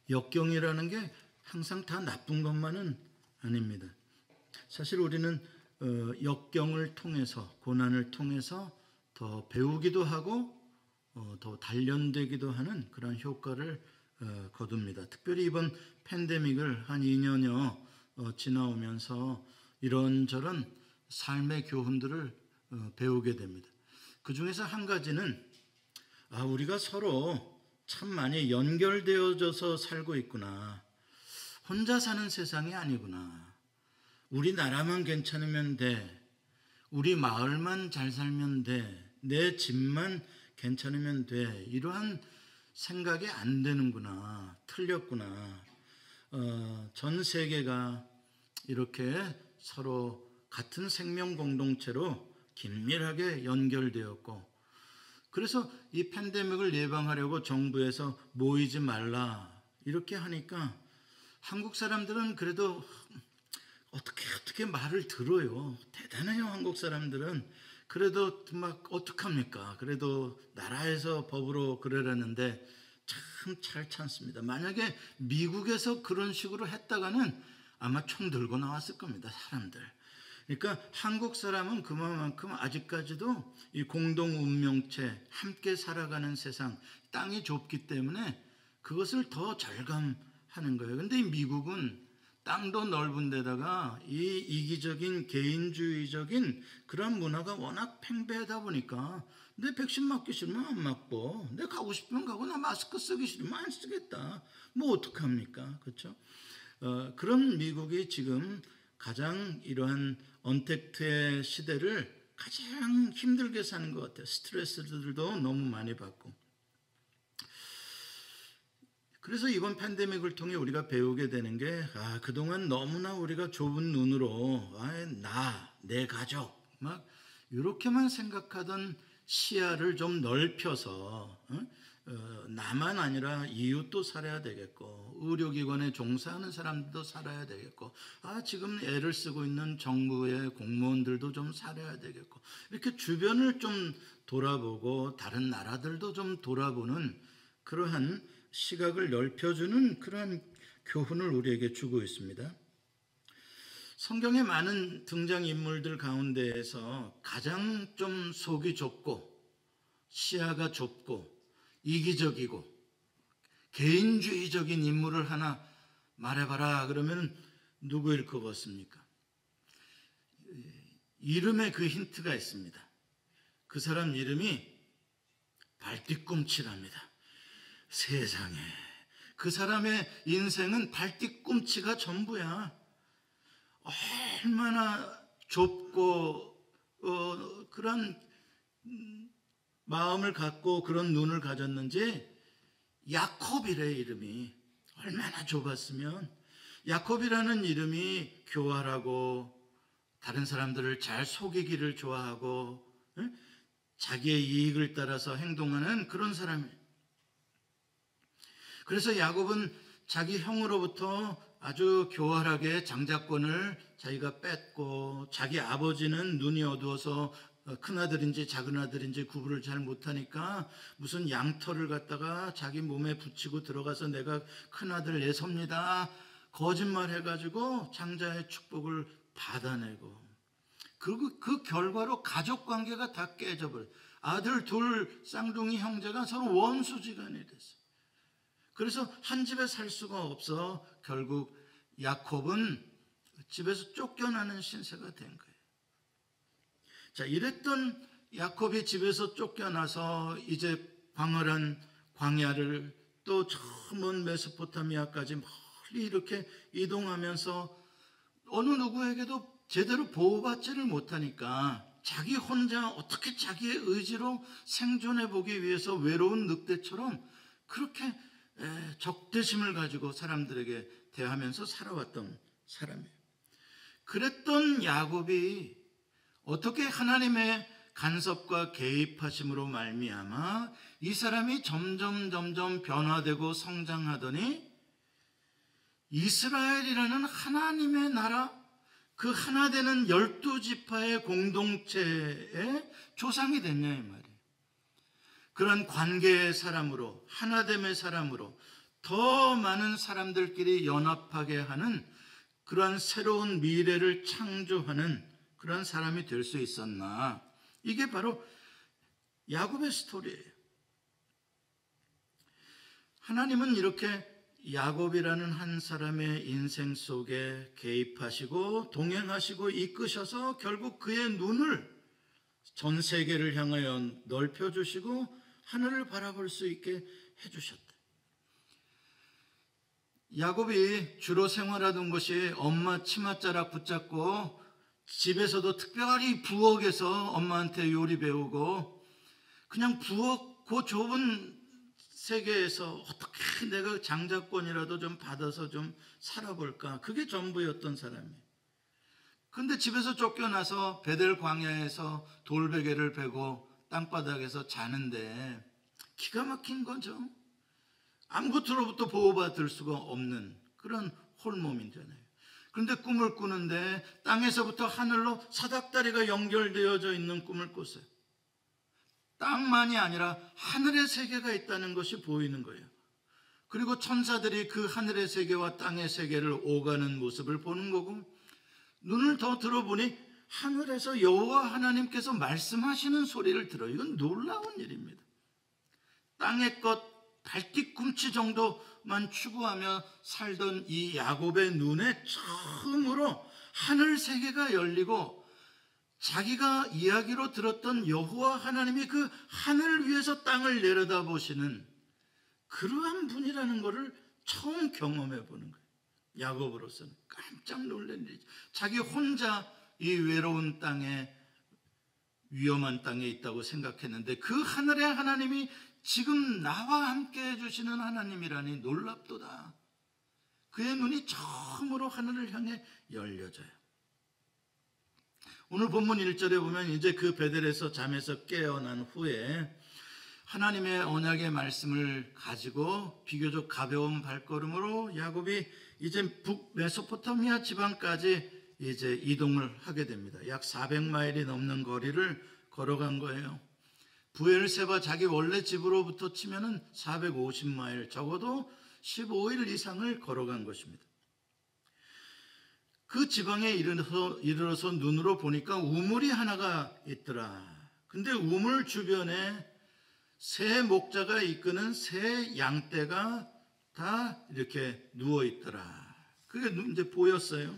역경이라는 게 항상 다 나쁜 것만은 아닙니다. 사실 우리는 역경을 통해서, 고난을 통해서 더 배우기도 하고 더 단련되기도 하는 그런 효과를 거둡니다. 특별히 이번 팬데믹을 한 2년여 지나오면서 이런저런 삶의 교훈들을 배우게 됩니다. 그 중에서 한 가지는 우리가 서로 참 많이 연결되어져서 살고 있구나. 혼자 사는 세상이 아니구나. 우리나라만 괜찮으면 돼. 우리 마을만 잘 살면 돼. 내 집만 괜찮으면 돼. 이러한 생각이 안 되는구나. 틀렸구나. 전 세계가 이렇게 서로 같은 생명 공동체로 긴밀하게 연결되었고, 그래서 이 팬데믹을 예방하려고 정부에서 모이지 말라 이렇게 하니까 한국 사람들은 그래도 어떻게 말을 들어요. 대단해요, 한국 사람들은. 그래도 막 어떡합니까? 그래도 나라에서 법으로 그러라는데 참 잘 참습니다. 만약에 미국에서 그런 식으로 했다가는 아마 총 들고 나왔을 겁니다, 사람들. 그러니까 한국 사람은 그만큼 아직까지도 이 공동 운명체, 함께 살아가는 세상, 땅이 좁기 때문에 그것을 더 절감하는 거예요. 근데 이 미국은 땅도 넓은 데다가 이 이기적인 개인주의적인 그런 문화가 워낙 팽배하다 보니까 내 백신 맞기 싫으면 안 맞고, 내 가고 싶으면 가고, 나 마스크 쓰기 싫으면 안 쓰겠다. 뭐 어떡합니까? 그렇죠? 그런 미국이 지금 가장 이러한 언택트의 시대를 가장 힘들게 사는 것 같아요. 스트레스들도 너무 많이 받고. 그래서 이번 팬데믹을 통해 우리가 배우게 되는 게 그동안 너무나 우리가 좁은 눈으로 내 가족 막 이렇게만 생각하던 시야를 좀 넓혀서 나만 아니라 이웃도 살아야 되겠고, 의료기관에 종사하는 사람들도 살아야 되겠고, 지금 애를 쓰고 있는 정부의 공무원들도 좀 살아야 되겠고, 이렇게 주변을 좀 돌아보고 다른 나라들도 좀 돌아보는 그러한 시각을 넓혀주는 그러한 교훈을 우리에게 주고 있습니다. 성경의 많은 등장인물들 가운데에서 가장 좀 속이 좁고 시야가 좁고 이기적이고 개인주의적인 인물을 하나 말해봐라 그러면 누구일 것 같습니까? 이름에 그 힌트가 있습니다. 그 사람 이름이 발뒤꿈치랍니다. 세상에, 그 사람의 인생은 발뒤꿈치가 전부야. 얼마나 좁고 그런 마음을 갖고 그런 눈을 가졌는지. 야콥이래, 이름이. 얼마나 좁았으면. 야콥이라는 이름이 교활하고 다른 사람들을 잘 속이기를 좋아하고 자기의 이익을 따라서 행동하는 그런 사람이에요. 그래서 야곱은 자기 형으로부터 아주 교활하게 장자권을 자기가 뺐고, 자기 아버지는 눈이 어두워서 큰아들인지 작은아들인지 구분을 잘 못하니까 무슨 양털을 갖다가 자기 몸에 붙이고 들어가서 내가 큰아들 예섭니다 거짓말 해가지고 장자의 축복을 받아내고, 그 결과로 가족관계가 다 깨져버려요. 아들 둘 쌍둥이 형제가 서로 원수지간이 됐어요. 그래서 한 집에 살 수가 없어 결국 야콥은 집에서 쫓겨나는 신세가 된 거예요. 자, 이랬던 야콥이 집에서 쫓겨나서 이제 광활한 광야를 또 저 먼 메소포타미아까지 멀리 이렇게 이동하면서 어느 누구에게도 제대로 보호받지를 못하니까 자기 혼자 어떻게 자기의 의지로 생존해 보기 위해서 외로운 늑대처럼 그렇게 적대심을 가지고 사람들에게 대하면서 살아왔던 사람이에요. 그랬던 야곱이 어떻게 하나님의 간섭과 개입하심으로 말미암아 이 사람이 점점 변화되고 성장하더니 이스라엘이라는 하나님의 나라, 그 하나 되는 12지파의 공동체의 조상이 됐냐 이 말이에요. 그런 관계의 사람으로, 하나됨의 사람으로 더 많은 사람들끼리 연합하게 하는 그러한 새로운 미래를 창조하는 그런 사람이 될 수 있었나? 이게 바로 야곱의 스토리예요. 하나님은 이렇게 야곱이라는 한 사람의 인생 속에 개입하시고 동행하시고 이끄셔서 결국 그의 눈을 전 세계를 향하여 넓혀주시고 하늘을 바라볼 수 있게 해주셨다. 야곱이 주로 생활하던 것이 엄마 치맛자락 붙잡고 집에서도 특별히 부엌에서 엄마한테 요리 배우고 그냥 부엌 그 좁은 세계에서 어떻게 내가 장자권이라도 좀 받아서 좀 살아볼까, 그게 전부였던 사람이에요. 근데 집에서 쫓겨나서 베델 광야에서 돌베개를 베고 땅바닥에서 자는데 기가 막힌 거죠. 아무것으로부터 보호받을 수가 없는 그런 홀몸이잖아요. 그런데 꿈을 꾸는데 땅에서부터 하늘로 사닥다리가 연결되어져 있는 꿈을 꿨어요. 땅만이 아니라 하늘의 세계가 있다는 것이 보이는 거예요. 그리고 천사들이 그 하늘의 세계와 땅의 세계를 오가는 모습을 보는 거고, 눈을 더 들어보니 하늘에서 여호와 하나님께서 말씀하시는 소리를 들어요. 이건 놀라운 일입니다. 땅의 것 발뒤꿈치 정도만 추구하며 살던 이 야곱의 눈에 처음으로 하늘 세계가 열리고 자기가 이야기로 들었던 여호와 하나님이 그 하늘 위에서 땅을 내려다보시는 그러한 분이라는 것을 처음 경험해 보는 거예요. 야곱으로서는 깜짝 놀란 일이죠. 자기 혼자 이 외로운 땅에, 위험한 땅에 있다고 생각했는데 그 하늘의 하나님이 지금 나와 함께 해주시는 하나님이라니 놀랍도다. 그의 눈이 처음으로 하늘을 향해 열려져요. 오늘 본문 1절에 보면 이제 그 베델에서 잠에서 깨어난 후에 하나님의 언약의 말씀을 가지고 비교적 가벼운 발걸음으로 야곱이 이제 북메소포타미아 지방까지 이제 이동을 하게 됩니다. 약 400마일이 넘는 거리를 걸어간 거예요. 부엘세바 자기 원래 집으로부터 치면은 450마일, 적어도 15일 이상을 걸어간 것입니다. 그 지방에 이르러서 눈으로 보니까 우물이 하나가 있더라. 근데 우물 주변에 새 목자가 이끄는 새 양떼가 다 이렇게 누워 있더라. 그게 이제 보였어요.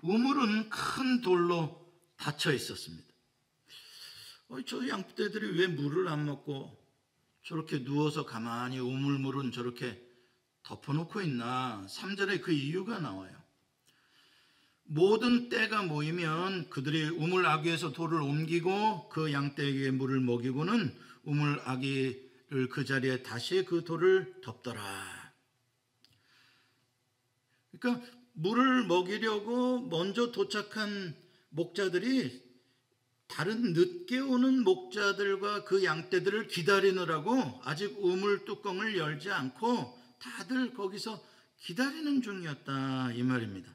우물은 큰 돌로 닫혀 있었습니다. 저 양떼들이 왜 물을 안 먹고 저렇게 누워서 가만히 우물물은 저렇게 덮어놓고 있나? 3절에 그 이유가 나와요. 모든 떼가 모이면 그들이 우물 아귀에서 돌을 옮기고 그 양떼에게 물을 먹이고는 우물 아귀를 그 자리에 다시 그 돌을 덮더라. 그러니까 물을 먹이려고 먼저 도착한 목자들이 다른 늦게 오는 목자들과 그 양떼들을 기다리느라고 아직 우물 뚜껑을 열지 않고 다들 거기서 기다리는 중이었다, 이 말입니다.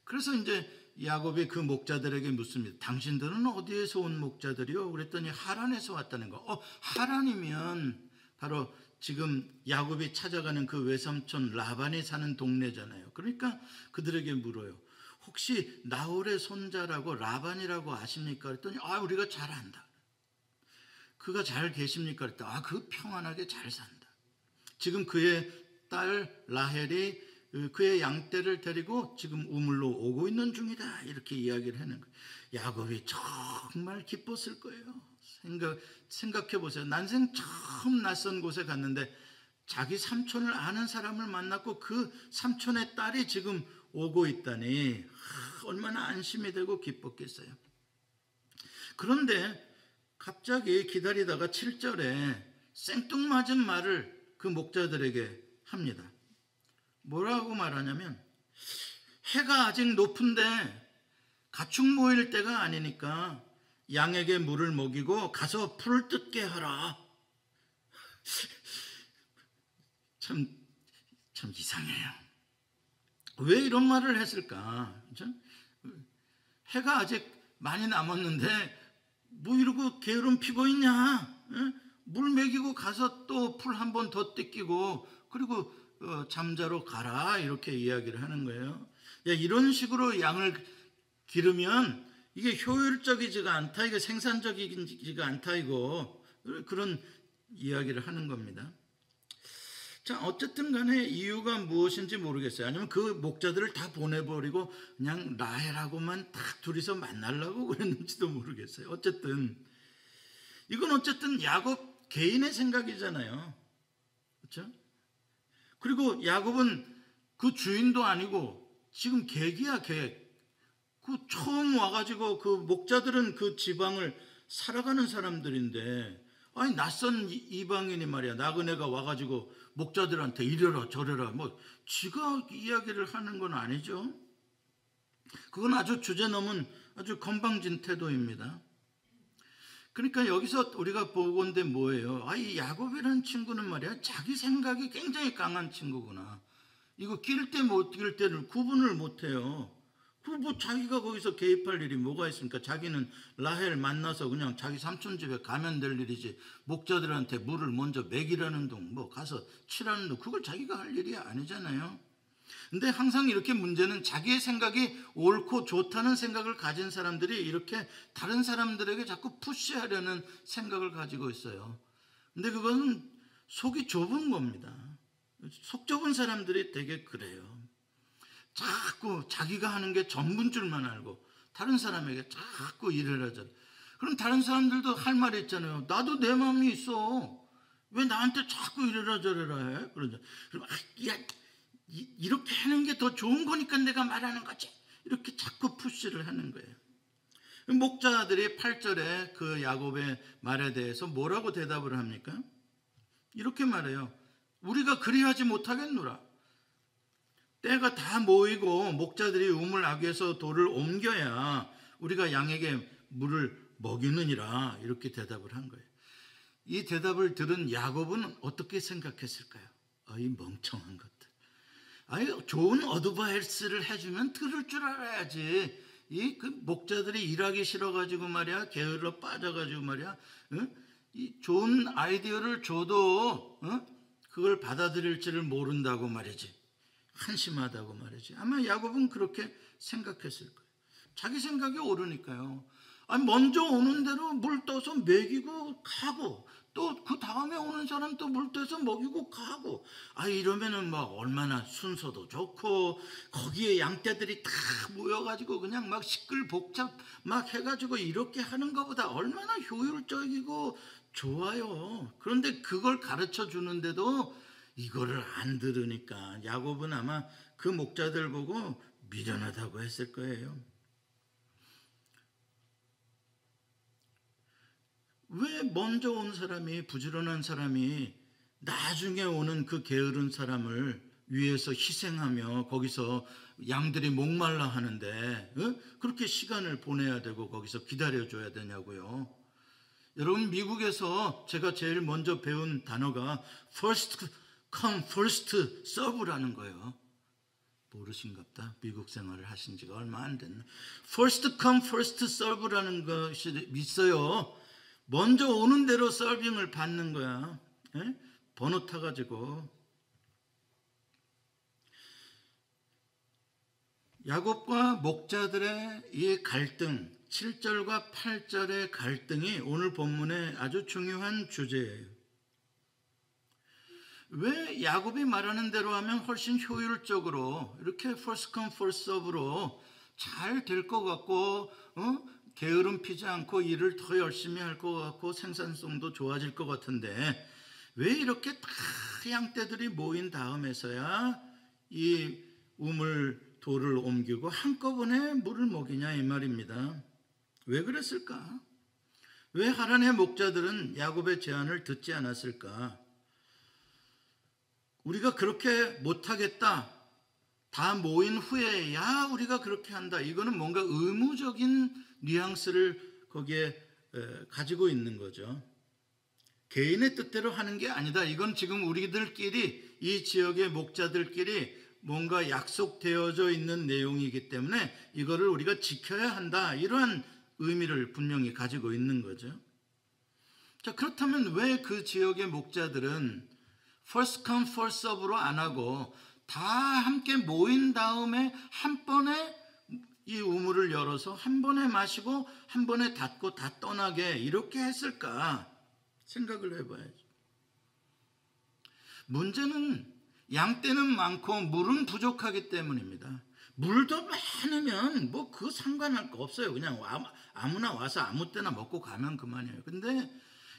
그래서 이제 야곱이 그 목자들에게 묻습니다. 당신들은 어디에서 온 목자들이요? 그랬더니 하란에서 왔다는 거. 하란이면 바로 지금 야곱이 찾아가는 그 외삼촌 라반이 사는 동네잖아요. 그러니까 그들에게 물어요. 혹시 나홀의 손자라고 라반이라고 아십니까? 그랬더니 우리가 잘 안다. 그가 잘 계십니까? 그랬더니 그 평안하게 잘 산다. 지금 그의 딸 라헬이 그의 양떼를 데리고 지금 우물로 오고 있는 중이다. 이렇게 이야기를 하는 거예요. 야곱이 정말 기뻤을 거예요. 생각해 보세요. 난생 처음 낯선 곳에 갔는데 자기 삼촌을 아는 사람을 만났고 그 삼촌의 딸이 지금 오고 있다니 얼마나 안심이 되고 기뻤겠어요. 그런데 갑자기 기다리다가 7절에 생뚱맞은 말을 그 목자들에게 합니다. 뭐라고 말하냐면 해가 아직 높은데 가축 모일 때가 아니니까 양에게 물을 먹이고 가서 풀을 뜯게 하라. 참 이상해요. 왜 이런 말을 했을까? 그렇죠? 해가 아직 많이 남았는데 뭐 이러고 게으름 피고 있냐? 물 먹이고 가서 또 풀 한 번 더 뜯기고 그리고 잠자러 가라 이렇게 이야기를 하는 거예요. 야, 이런 식으로 양을 기르면 이게 효율적이지가 않다, 이게 생산적이지가 않다, 이거 그런 이야기를 하는 겁니다. 자, 어쨌든 간에 이유가 무엇인지 모르겠어요. 아니면 그 목자들을 다 보내버리고 그냥 라헬하고만 딱 둘이서 만나려고 그랬는지도 모르겠어요. 이건 어쨌든 야곱 개인의 생각이잖아요. 그렇죠? 그리고 야곱은 그 주인도 아니고 지금 객이야, 객. 그 처음 와가지고 그 목자들은 그 지방을 살아가는 사람들인데, 아니 낯선 이방인이 말이야, 나그네가 와가지고 목자들한테 이래라 저래라 뭐 지가 이야기를 하는 건 아니죠. 그건 아주 주제넘은 아주 건방진 태도입니다. 그러니까 여기서 우리가 보건대 뭐예요? 이 야곱이라는 친구는 말이야, 자기 생각이 굉장히 강한 친구구나. 이거 낄 때 못 낄 때를 구분을 못해요. 뭐 자기가 거기서 개입할 일이 뭐가 있습니까? 자기는 라헬 만나서 그냥 자기 삼촌 집에 가면 될 일이지, 목자들한테 물을 먼저 먹이라는 둥, 뭐 가서 치라는 둥, 그걸 자기가 할 일이 아니잖아요. 근데 항상 이렇게 문제는 자기의 생각이 옳고 좋다는 생각을 가진 사람들이 이렇게 다른 사람들에게 자꾸 푸시하려는 생각을 가지고 있어요. 근데 그건 속이 좁은 겁니다. 속 좁은 사람들이 되게 그래요. 자꾸 자기가 하는 게 전부인 줄만 알고 다른 사람에게 자꾸 이래라 저래. 그럼 다른 사람들도 할 말이 있잖아요. 나도 내 마음이 있어. 왜 나한테 자꾸 이래라 저래라 해? 그러죠. 그럼 야, 이렇게 하는 게 더 좋은 거니까 내가 말하는 거지. 이렇게 자꾸 푸시를 하는 거예요. 목자들이 8절에 그 야곱의 말에 대해서 뭐라고 대답을 합니까? 이렇게 말해요. 우리가 그리하지 못하겠노라. 때가 다 모이고 목자들이 우물 아귀에서 돌을 옮겨야 우리가 양에게 물을 먹이느니라, 이렇게 대답을 한 거예요. 이 대답을 들은 야곱은 어떻게 생각했을까요? 이 멍청한 것들. 좋은 어드바이스를 해주면 들을 줄 알아야지. 그 목자들이 일하기 싫어가지고 말이야, 게을러 빠져가지고 말이야, 이 좋은 아이디어를 줘도 그걸 받아들일지를 모른다고 말이지. 한심하다고 말이지. 아마 야곱은 그렇게 생각했을 거예요. 자기 생각이 옳으니까요. 먼저 오는 대로 물 떠서 먹이고 가고, 또 그 다음에 오는 사람 또 물 떠서 먹이고 가고. 이러면은 막 얼마나 순서도 좋고, 거기에 양떼들이 다 모여가지고 그냥 막 시끌복잡 막 해가지고 이렇게 하는 것보다 얼마나 효율적이고 좋아요. 그런데 그걸 가르쳐 주는데도 이거를 안 들으니까 야곱은 아마 그 목자들 보고 미련하다고 했을 거예요. 왜 먼저 온 사람이, 부지런한 사람이 나중에 오는 그 게으른 사람을 위해서 희생하며 거기서 양들이 목말라 하는데 그렇게 시간을 보내야 되고 거기서 기다려줘야 되냐고요. 여러분, 미국에서 제가 제일 먼저 배운 단어가 first come first serve라는 거예요. 모르신갑다. 미국 생활을 하신 지가 얼마 안 됐나. first come first serve라는 것이 있어요. 먼저 오는 대로 서빙을 받는 거야. 번호 타가지고. 야곱과 목자들의 이 갈등, 7절과 8절의 갈등이 오늘 본문의 아주 중요한 주제예요. 왜 야곱이 말하는 대로 하면 훨씬 효율적으로 이렇게 first come first serve로 잘 될 것 같고 게으름 피지 않고 일을 더 열심히 할 것 같고 생산성도 좋아질 것 같은데 왜 이렇게 다 양떼들이 모인 다음에서야 이 우물 돌을 옮기고 한꺼번에 물을 먹이냐 이 말입니다. 왜 그랬을까? 왜 하란의 목자들은 야곱의 제안을 듣지 않았을까? 우리가 그렇게 못하겠다, 다 모인 후에야 우리가 그렇게 한다, 이거는 뭔가 의무적인 뉘앙스를 거기에 가지고 있는 거죠. 개인의 뜻대로 하는 게 아니다. 이건 지금 우리들끼리, 이 지역의 목자들끼리 뭔가 약속되어져 있는 내용이기 때문에 이거를 우리가 지켜야 한다, 이러한 의미를 분명히 가지고 있는 거죠. 자, 그렇다면 왜 그 지역의 목자들은 first come first serve로 안 하고 다 함께 모인 다음에 한 번에 이 우물을 열어서 한 번에 마시고 한 번에 닫고 다 떠나게 이렇게 했을까 생각을 해봐야죠. 문제는 양떼는 많고 물은 부족하기 때문입니다. 물도 많으면 뭐 그거 상관할 거 없어요. 그냥 아무나 와서 아무 때나 먹고 가면 그만이에요. 근데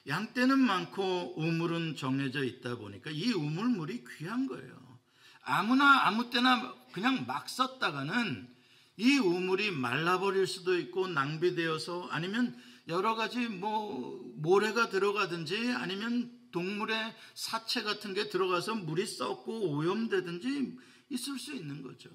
양떼는 많고 우물은 정해져 있다 보니까 이 우물물이 귀한 거예요. 아무나 아무 때나 그냥 막 썼다가는 이 우물이 말라버릴 수도 있고 낭비되어서 아니면 여러 가지 모래가 들어가든지 아니면 동물의 사체 같은 게 들어가서 물이 썩고 오염되든지 있을 수 있는 거죠.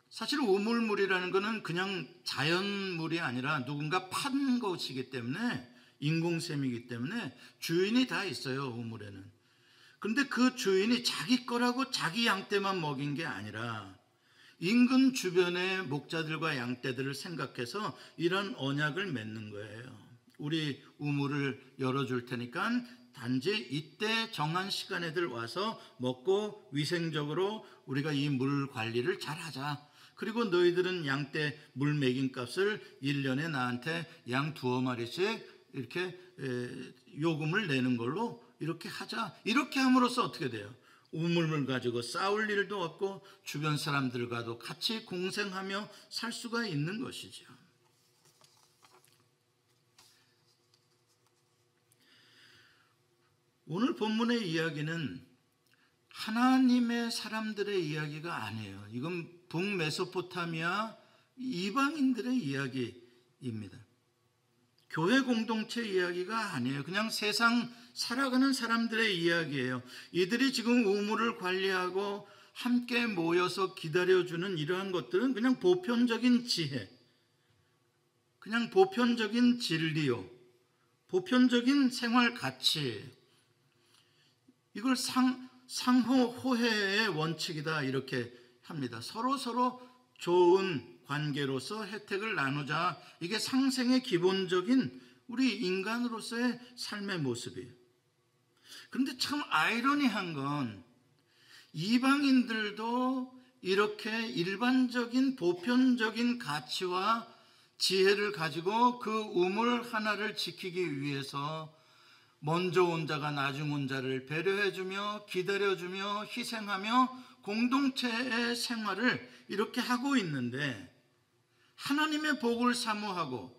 사실 우물물이라는 것은 그냥 자연물이 아니라 누군가 판 것이기 때문에 인공샘이기 때문에 주인이 다 있어요. 우물에는. 그런데 그 주인이 자기 거라고 자기 양떼만 먹인 게 아니라 인근 주변의 목자들과 양떼들을 생각해서 이런 언약을 맺는 거예요. 우리 우물을 열어줄 테니까 단지 이때 정한 시간에들 와서 먹고 위생적으로 우리가 이 물 관리를 잘하자. 그리고 너희들은 양떼 물 먹인 값을 1년에 나한테 양 2마리씩 이렇게 요금을 내는 걸로 이렇게 하자. 이렇게 함으로써 어떻게 돼요? 우물물 가지고 싸울 일도 없고 주변 사람들과도 같이 공생하며 살 수가 있는 것이죠. 오늘 본문의 이야기는 하나님의 사람들의 이야기가 아니에요. 이건 북메소포타미아 이방인들의 이야기입니다. 교회 공동체 이야기가 아니에요. 그냥 세상 살아가는 사람들의 이야기예요. 이들이 지금 우물을 관리하고 함께 모여서 기다려주는 이러한 것들은 그냥 보편적인 지혜, 그냥 보편적인 진리요, 보편적인 생활 가치, 이걸 상호 호혜의 원칙이다 이렇게 합니다. 서로 좋은 관계로서 혜택을 나누자. 이게 상생의 기본적인 우리 인간으로서의 삶의 모습이에요. 그런데 참 아이러니한 건 이방인들도 이렇게 일반적인 보편적인 가치와 지혜를 가지고 그 우물 하나를 지키기 위해서 먼저 온 자가 나중 온 자를 배려해주며 기다려주며 희생하며 공동체의 생활을 이렇게 하고 있는데 하나님의 복을 사모하고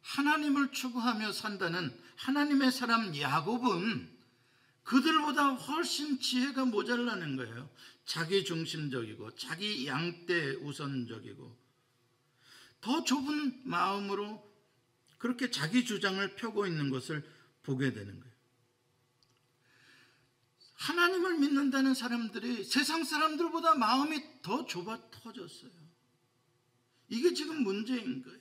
하나님을 추구하며 산다는 하나님의 사람 야곱은 그들보다 훨씬 지혜가 모자라는 거예요. 자기 중심적이고 자기 양떼 우선적이고 더 좁은 마음으로 그렇게 자기 주장을 펴고 있는 것을 보게 되는 거예요. 하나님을 믿는다는 사람들이 세상 사람들보다 마음이 더 좁아 터졌어요. 이게 지금 문제인 거예요.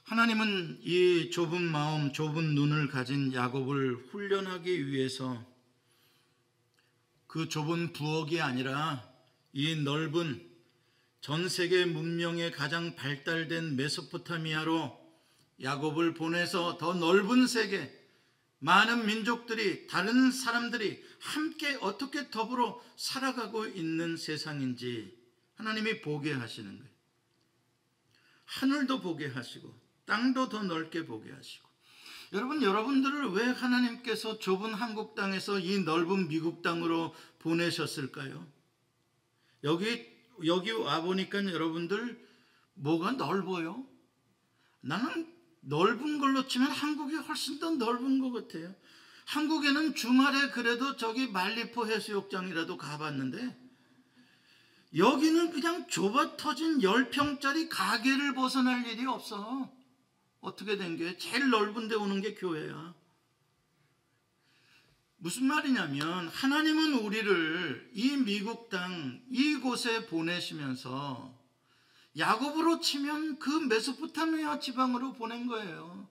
하나님은 이 좁은 마음, 좁은 눈을 가진 야곱을 훈련하기 위해서 그 좁은 부엌이 아니라 이 넓은 전 세계 문명에 가장 발달된 메소포타미아로 야곱을 보내서 더 넓은 세계, 많은 민족들이, 다른 사람들이 함께 어떻게 더불어 살아가고 있는 세상인지 하나님이 보게 하시는 거예요. 하늘도 보게 하시고 땅도 더 넓게 보게 하시고. 여러분들을 왜 하나님께서 좁은 한국 땅에서 이 넓은 미국 땅으로 보내셨을까요? 여기 와보니까 여러분들 뭐가 넓어요? 나는 넓은 걸로 치면 한국이 훨씬 더 넓은 것 같아요. 한국에는 주말에 그래도 저기 말리포 해수욕장이라도 가봤는데 여기는 그냥 좁아 터진 10평짜리 가게를 벗어날 일이 없어. 어떻게 된 게 제일 넓은 데 오는 게 교회야. 무슨 말이냐면 하나님은 우리를 이 미국 땅 이곳에 보내시면서 야곱으로 치면 그 메소포타미아 지방으로 보낸 거예요.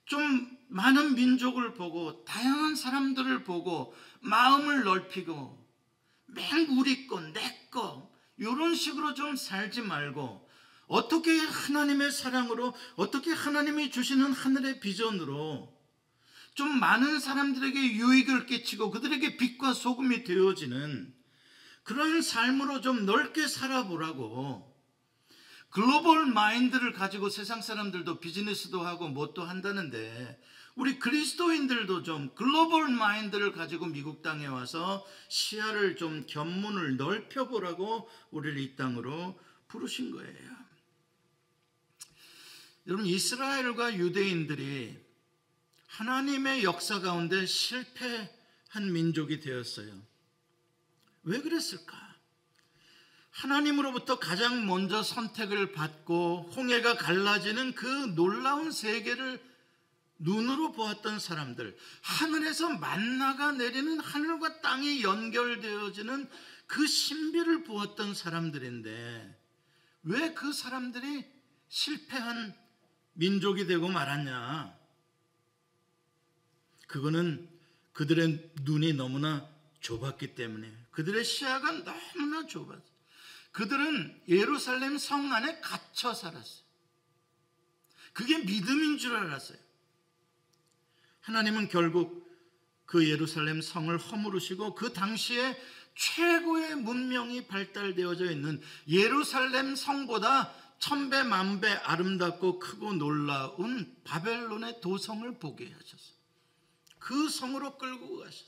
좀 많은 민족을 보고 다양한 사람들을 보고 마음을 넓히고 맨 우리 거 내 거 이런 식으로 좀 살지 말고 어떻게 하나님의 사랑으로, 어떻게 하나님이 주시는 하늘의 비전으로 좀 많은 사람들에게 유익을 끼치고 그들에게 빛과 소금이 되어지는 그런 삶으로 좀 넓게 살아보라고. 글로벌 마인드를 가지고 세상 사람들도 비즈니스도 하고 뭣도 한다는데 우리 그리스도인들도 좀 글로벌 마인드를 가지고 미국 땅에 와서 시야를 좀 견문을 넓혀보라고 우리를 이 땅으로 부르신 거예요. 여러분, 이스라엘과 유대인들이 하나님의 역사 가운데 실패한 민족이 되었어요. 왜 그랬을까? 하나님으로부터 가장 먼저 선택을 받고 홍해가 갈라지는 그 놀라운 세계를 눈으로 보았던 사람들, 하늘에서 만나가 내리는, 하늘과 땅이 연결되어지는 그 신비를 보았던 사람들인데 왜 그 사람들이 실패한 민족이 되고 말았냐? 그거는 그들의 눈이 너무나 좁았기 때문에, 그들의 시야가 너무나 좁았어요. 그들은 예루살렘 성 안에 갇혀 살았어요. 그게 믿음인 줄 알았어요. 하나님은 결국 그 예루살렘 성을 허물으시고 그 당시에 최고의 문명이 발달되어져 있는 예루살렘 성보다 천배 만배 아름답고 크고 놀라운 바벨론의 도성을 보게 하셨어요. 그 성으로 끌고 가셨어요.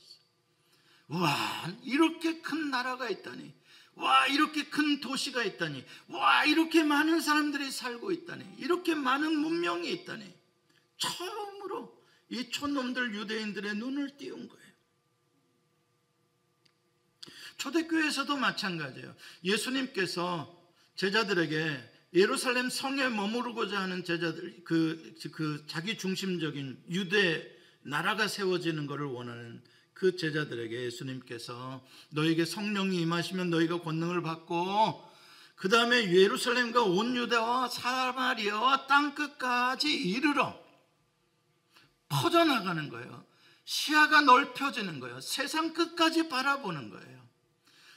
와, 이렇게 큰 나라가 있다니, 와, 이렇게 큰 도시가 있다니, 와, 이렇게 많은 사람들이 살고 있다니, 이렇게 많은 문명이 있다니, 처음으로 이 촌놈들 유대인들의 눈을 띄운 거예요. 초대교회에서도 마찬가지예요. 예수님께서 제자들에게 예루살렘 성에 머무르고자 하는 제자들, 그 자기 중심적인 유대 나라가 세워지는 것을 원하는 그 제자들에게 예수님께서 너에게 성령이 임하시면 너희가 권능을 받고 그 다음에 예루살렘과 온 유대와 사마리아와 땅끝까지 이르러 퍼져나가는 거예요. 시야가 넓혀지는 거예요. 세상 끝까지 바라보는 거예요.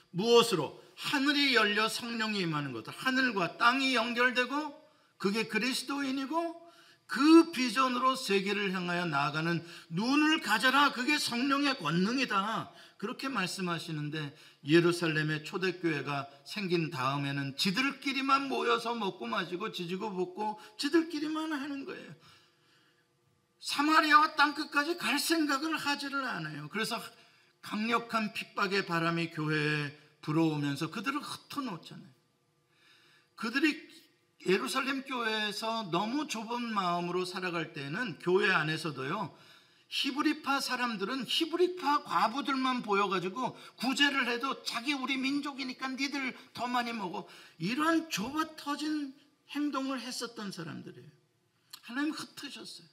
무엇으로? 하늘이 열려 성령이 임하는 것도, 하늘과 땅이 연결되고 그게 그리스도인이고 그 비전으로 세계를 향하여 나아가는 눈을 가져라. 그게 성령의 권능이다. 그렇게 말씀하시는데 예루살렘의 초대교회가 생긴 다음에는 지들끼리만 모여서 먹고 마시고 지지고 볶고 지들끼리만 하는 거예요. 사마리아와 땅끝까지 갈 생각을 하지를 않아요. 그래서 강력한 핍박의 바람이 교회에 불어오면서 그들을 흩어놓잖아요. 그들이 예루살렘 교회에서 너무 좁은 마음으로 살아갈 때는 교회 안에서도요, 히브리파 사람들은 히브리파 과부들만 보여가지고 구제를 해도 자기 우리 민족이니까 니들 더 많이 먹어, 이런 좁아 터진 행동을 했었던 사람들이에요. 하나님 흩으셨어요.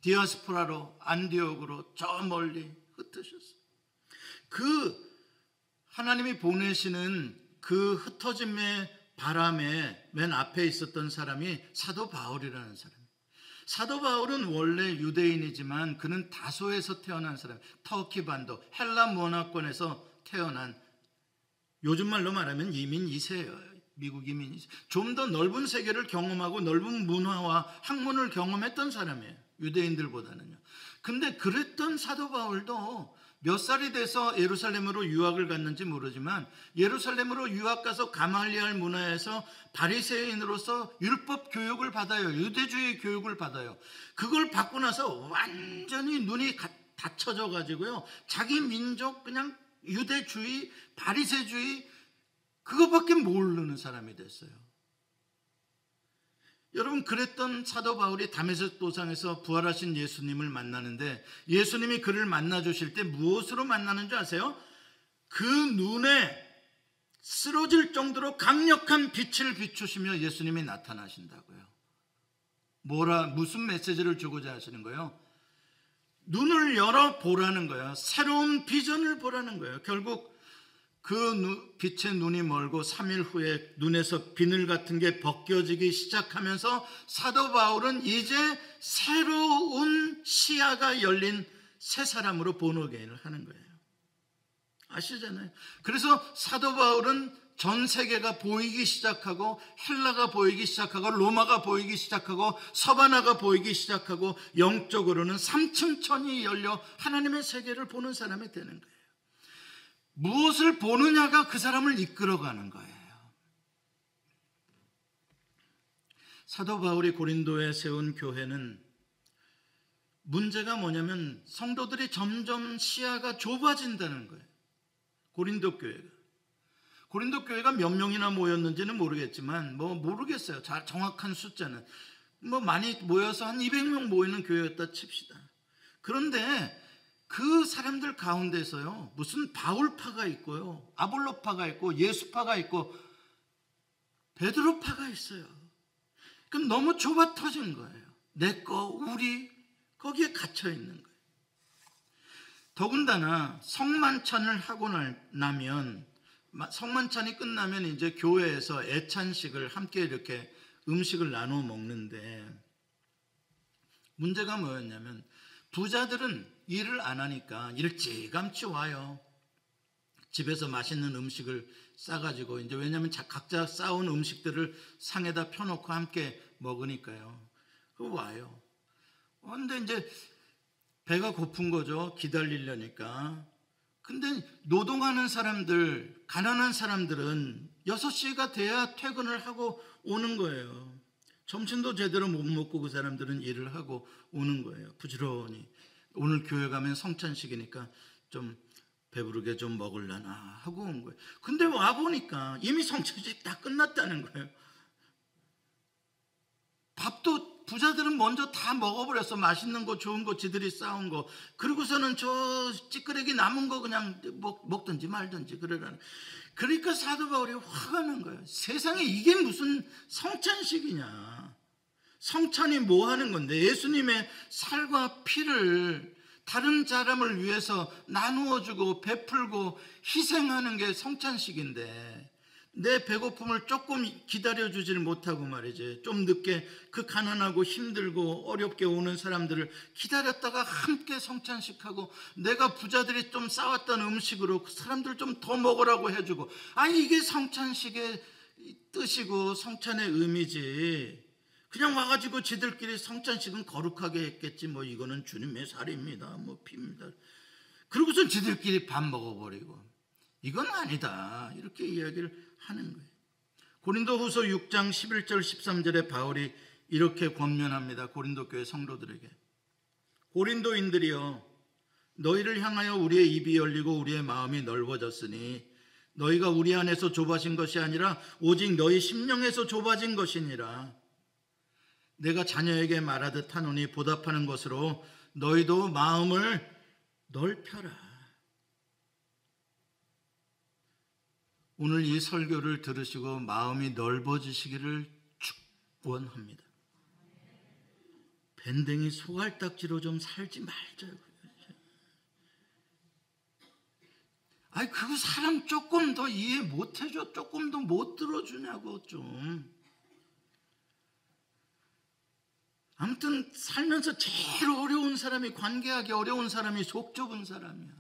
디아스포라로, 안디옥으로 저 멀리 흩으셨어요. 그 하나님이 보내시는 그 흩어짐의 바람에 맨 앞에 있었던 사람이 사도 바울이라는 사람이에요. 사도 바울은 원래 유대인이지만 그는 다소에서 태어난 사람, 터키 반도, 헬라 문화권에서 태어난, 요즘 말로 말하면 이민 2세예요. 미국 이민 2세. 좀 더 넓은 세계를 경험하고 넓은 문화와 학문을 경험했던 사람이에요. 유대인들보다는요. 근데 그랬던 사도 바울도 몇 살이 돼서 예루살렘으로 유학을 갔는지 모르지만 예루살렘으로 유학 가서 가말리알 문화에서 바리새인으로서 율법 교육을 받아요. 유대주의 교육을 받아요. 그걸 받고 나서 완전히 눈이 닫혀져 가지고요, 자기 민족 그냥 유대주의, 바리새주의 그것밖에 모르는 사람이 됐어요. 여러분, 그랬던 사도 바울이 다메섹 도상에서 부활하신 예수님을 만나는데 예수님이 그를 만나 주실 때 무엇으로 만나는 줄 아세요? 그 눈에 쓰러질 정도로 강력한 빛을 비추시며 예수님이 나타나신다고요. 무슨 메시지를 주고자 하시는 거예요? 눈을 열어 보라는 거예요. 새로운 비전을 보라는 거예요. 결국 그 빛의 눈이 멀고 3일 후에 눈에서 비늘 같은 게 벗겨지기 시작하면서 사도 바울은 이제 새로운 시야가 열린 새 사람으로 본어게인을 하는 거예요. 아시잖아요. 그래서 사도 바울은 전 세계가 보이기 시작하고 헬라가 보이기 시작하고 로마가 보이기 시작하고 서바나가 보이기 시작하고 영적으로는 삼층천이 열려 하나님의 세계를 보는 사람이 되는 거예요. 무엇을 보느냐가 그 사람을 이끌어가는 거예요. 사도 바울이 고린도에 세운 교회는 문제가 뭐냐면 성도들이 점점 시야가 좁아진다는 거예요. 고린도 교회가 몇 명이나 모였는지는 모르겠지만 모르겠어요. 정확한 숫자는 많이 모여서 한 200명 모이는 교회였다 칩시다. 그런데 그 사람들 가운데서요, 무슨 바울파가 있고요, 아볼로파가 있고 예수파가 있고 베드로파가 있어요. 그럼 너무 좁아 터진 거예요. 내 거, 우리, 거기에 갇혀 있는 거예요. 더군다나 성만찬을 하고 나면, 성만찬이 끝나면 이제 교회에서 애찬식을 함께 이렇게 음식을 나눠 먹는데, 문제가 뭐였냐면 부자들은 일을 안 하니까 일찌감치 와요. 집에서 맛있는 음식을 싸가지고, 이제 왜냐하면 각자 싸온 음식들을 상에다 펴놓고 함께 먹으니까요. 와요. 근데 이제 배가 고픈 거죠. 기다리려니까. 근데 노동하는 사람들, 가난한 사람들은 6시가 돼야 퇴근을 하고 오는 거예요. 점심도 제대로 못 먹고 그 사람들은 일을 하고 오는 거예요. 부지런히. 오늘 교회 가면 성찬식이니까 좀 배부르게 좀 먹으려나 하고 온 거예요. 근데 와보니까 이미 성찬식 다 끝났다는 거예요. 밥도 부자들은 먼저 다 먹어버렸어. 맛있는 거, 좋은 거, 지들이 싸운 거. 그리고서는 저 찌끄레기 남은 거 그냥 먹든지 말든지 그러라는. 그러니까 사도 바울이 화가 난 거예요. 세상에 이게 무슨 성찬식이냐. 성찬이 뭐 하는 건데, 예수님의 살과 피를 다른 사람을 위해서 나누어주고 베풀고 희생하는 게 성찬식인데, 내 배고픔을 조금 기다려주지를 못하고 말이지, 좀 늦게 그 가난하고 힘들고 어렵게 오는 사람들을 기다렸다가 함께 성찬식하고, 내가 부자들이 좀 싸왔던 음식으로 그 사람들 좀 더 먹으라고 해주고, 아니 이게 성찬식의 뜻이고 성찬의 의미지. 그냥 와가지고 지들끼리 성찬식은 거룩하게 했겠지, 이거는 주님의 살입니다, 피입니다. 그러고선 지들끼리 밥 먹어버리고, 이건 아니다, 이렇게 이야기를 하는 거예요. 고린도후서 6장 11절 13절에 바울이 이렇게 권면합니다. 고린도 교회 성도들에게. 고린도인들이여, 너희를 향하여 우리의 입이 열리고 우리의 마음이 넓어졌으니 너희가 우리 안에서 좁아진 것이 아니라 오직 너희 심령에서 좁아진 것이니라. 내가 자녀에게 말하듯 하노니 보답하는 것으로 너희도 마음을 넓혀라. 오늘 이 설교를 들으시고 마음이 넓어지시기를 축원합니다. 밴댕이 소갈딱지로 좀 살지 말자고요. 아니, 그 사람 조금 더 이해 못 해줘, 조금 더 못 들어주냐고 좀. 아무튼 살면서 제일 어려운 사람이, 관계하기 어려운 사람이 속 좁은 사람이야.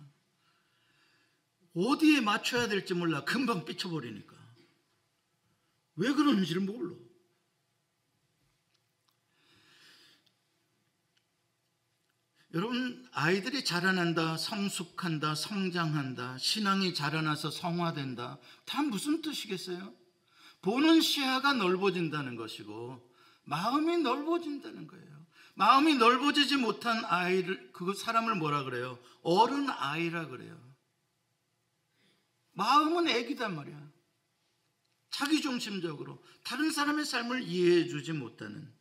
어디에 맞춰야 될지 몰라. 금방 삐쳐버리니까. 왜 그런지를 몰라. 여러분, 아이들이 자라난다, 성숙한다, 성장한다, 신앙이 자라나서 성화된다, 다 무슨 뜻이겠어요? 보는 시야가 넓어진다는 것이고 마음이 넓어진다는 거예요. 마음이 넓어지지 못한 아이를, 그 사람을 뭐라 그래요? 어른 아이라 그래요. 마음은 애기단 말이야. 자기중심적으로 다른 사람의 삶을 이해해 주지 못하는.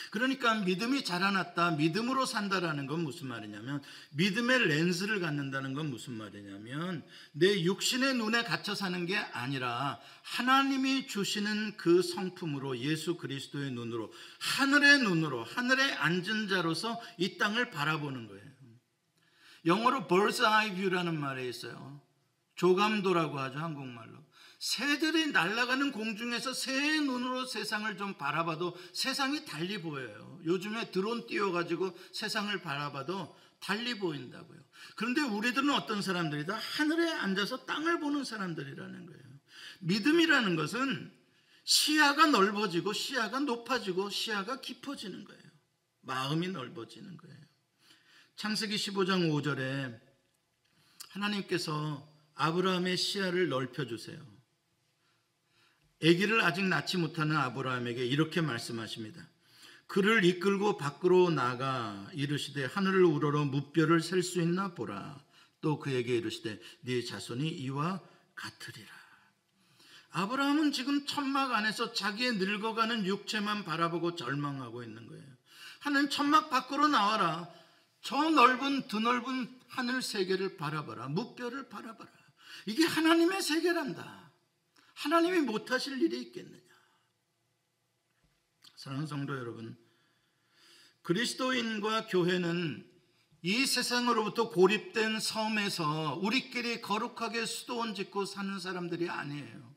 그러니까 믿음이 자라났다, 믿음으로 산다라는 건 무슨 말이냐면, 믿음의 렌즈를 갖는다는 건 무슨 말이냐면, 내 육신의 눈에 갇혀 사는 게 아니라 하나님이 주시는 그 성품으로, 예수 그리스도의 눈으로, 하늘의 눈으로, 하늘에 앉은 자로서 이 땅을 바라보는 거예요. 영어로 bird's eye view라는 말이 있어요. 조감도라고 하죠, 한국말로. 새들이 날아가는 공중에서 새의 눈으로 세상을 좀 바라봐도 세상이 달리 보여요. 요즘에 드론 띄워가지고 세상을 바라봐도 달리 보인다고요. 그런데 우리들은 어떤 사람들이다? 하늘에 앉아서 땅을 보는 사람들이라는 거예요. 믿음이라는 것은 시야가 넓어지고 시야가 높아지고 시야가 깊어지는 거예요. 마음이 넓어지는 거예요. 창세기 15장 5절에 하나님께서 아브라함의 시야를 넓혀주세요. 아기를 아직 낳지 못하는 아브라함에게 이렇게 말씀하십니다. 그를 이끌고 밖으로 나가 이르시되 하늘을 우러러 무뼈를 셀 수 있나 보라. 또 그에게 이르시되 네 자손이 이와 같으리라. 아브라함은 지금 천막 안에서 자기의 늙어가는 육체만 바라보고 절망하고 있는 거예요. 하나님, 천막 밖으로 나와라. 저 넓은 드넓은 하늘 세계를 바라봐라. 무뼈를 바라봐라. 이게 하나님의 세계란다. 하나님이 못하실 일이 있겠느냐. 사랑하는 성도 여러분, 그리스도인과 교회는 이 세상으로부터 고립된 섬에서 우리끼리 거룩하게 수도원 짓고 사는 사람들이 아니에요.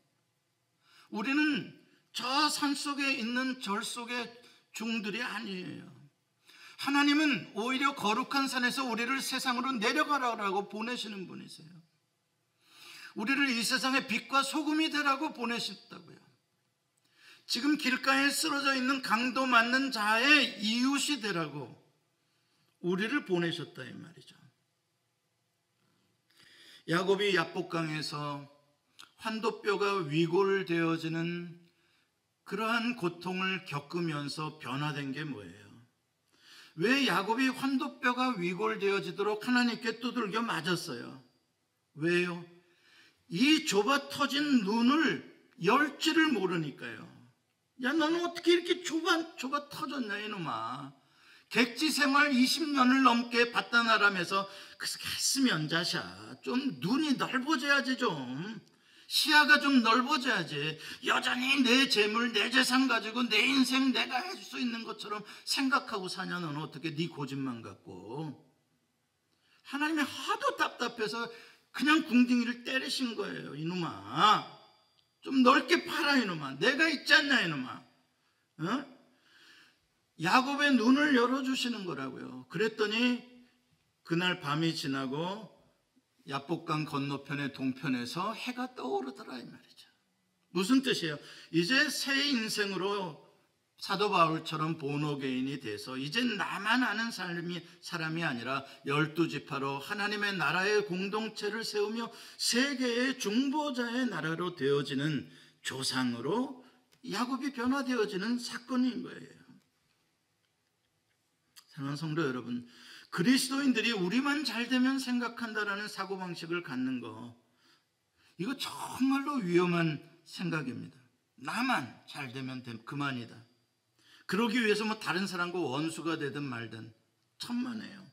우리는 저 산속에 있는 절 속의 중들이 아니에요. 하나님은 오히려 거룩한 산에서 우리를 세상으로 내려가라고 보내시는 분이세요. 우리를 이 세상의 빛과 소금이 되라고 보내셨다고요. 지금 길가에 쓰러져 있는 강도 맞는 자의 이웃이 되라고 우리를 보내셨다 이 말이죠. 야곱이 야복강에서 환도뼈가 위골되어지는 그러한 고통을 겪으면서 변화된 게 뭐예요? 왜 야곱이 환도뼈가 위골되어지도록 하나님께 두들겨 맞았어요? 왜요? 이 좁아 터진 눈을 열지를 모르니까요. 야, 너는 어떻게 이렇게 좁아 터졌냐 이놈아. 객지 생활 20년을 넘게 바다나라면서 그렇게 했으면 자샤 좀 눈이 넓어져야지, 좀 시야가 좀 넓어져야지. 여전히 내 재물 내 재산 가지고 내 인생 내가 할 수 있는 것처럼 생각하고 사냐. 너는 어떻게 네 고집만 갖고. 하나님이 하도 답답해서 그냥 궁둥이를 때리신 거예요. 이놈아, 좀 넓게 팔아 이놈아. 내가 있지 않냐 이놈아. 어? 야곱의 눈을 열어주시는 거라고요. 그랬더니 그날 밤이 지나고 야복강 건너편의 동편에서 해가 떠오르더라 이 말이죠. 무슨 뜻이에요? 이제 새 인생으로 사도 바울처럼 본어게인이 돼서 이제 나만 아는 사람이 아니라 12지파로 하나님의 나라의 공동체를 세우며 세계의 중보자의 나라로 되어지는 조상으로 야곱이 변화되어지는 사건인 거예요. 사랑하는 성도 여러분, 그리스도인들이 우리만 잘되면 생각한다라는 사고방식을 갖는 거, 이거 정말로 위험한 생각입니다. 나만 잘되면 그만이다. 그러기 위해서 다른 사람과 원수가 되든 말든 천만에요.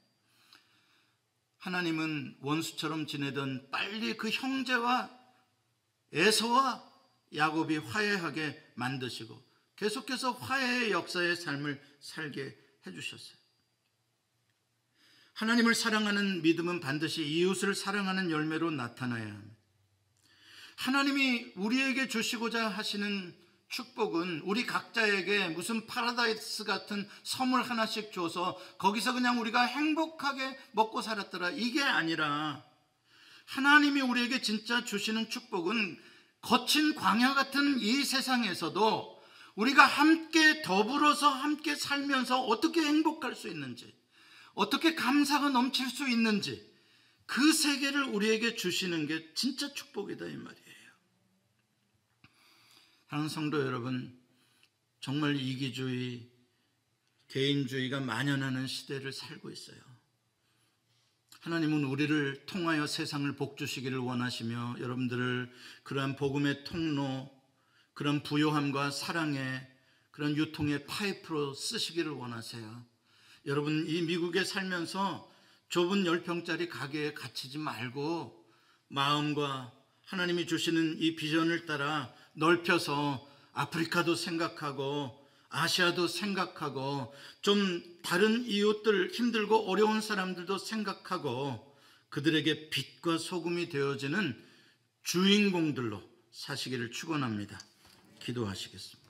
하나님은 원수처럼 지내던 빨리 그 형제와 에서와 야곱이 화해하게 만드시고 계속해서 화해의 역사의 삶을 살게 해주셨어요. 하나님을 사랑하는 믿음은 반드시 이웃을 사랑하는 열매로 나타나야 합니다. 하나님이 우리에게 주시고자 하시는 축복은 우리 각자에게 무슨 파라다이스 같은 선물 하나씩 줘서 거기서 그냥 우리가 행복하게 먹고 살았더라, 이게 아니라 하나님이 우리에게 진짜 주시는 축복은 거친 광야 같은 이 세상에서도 우리가 함께 더불어서 함께 살면서 어떻게 행복할 수 있는지, 어떻게 감사가 넘칠 수 있는지, 그 세계를 우리에게 주시는 게 진짜 축복이다 이 말이에요. 사랑하는 성도 여러분, 정말 이기주의, 개인주의가 만연하는 시대를 살고 있어요. 하나님은 우리를 통하여 세상을 복주시기를 원하시며 여러분들을 그러한 복음의 통로, 그런 부요함과 사랑의 그런 유통의 파이프로 쓰시기를 원하세요. 여러분, 이 미국에 살면서 좁은 10평짜리 가게에 갇히지 말고 마음과 하나님이 주시는 이 비전을 따라 넓혀서 아프리카도 생각하고 아시아도 생각하고 좀 다른 이웃들, 힘들고 어려운 사람들도 생각하고 그들에게 빛과 소금이 되어지는 주인공들로 사시기를 축원합니다. 기도하시겠습니다.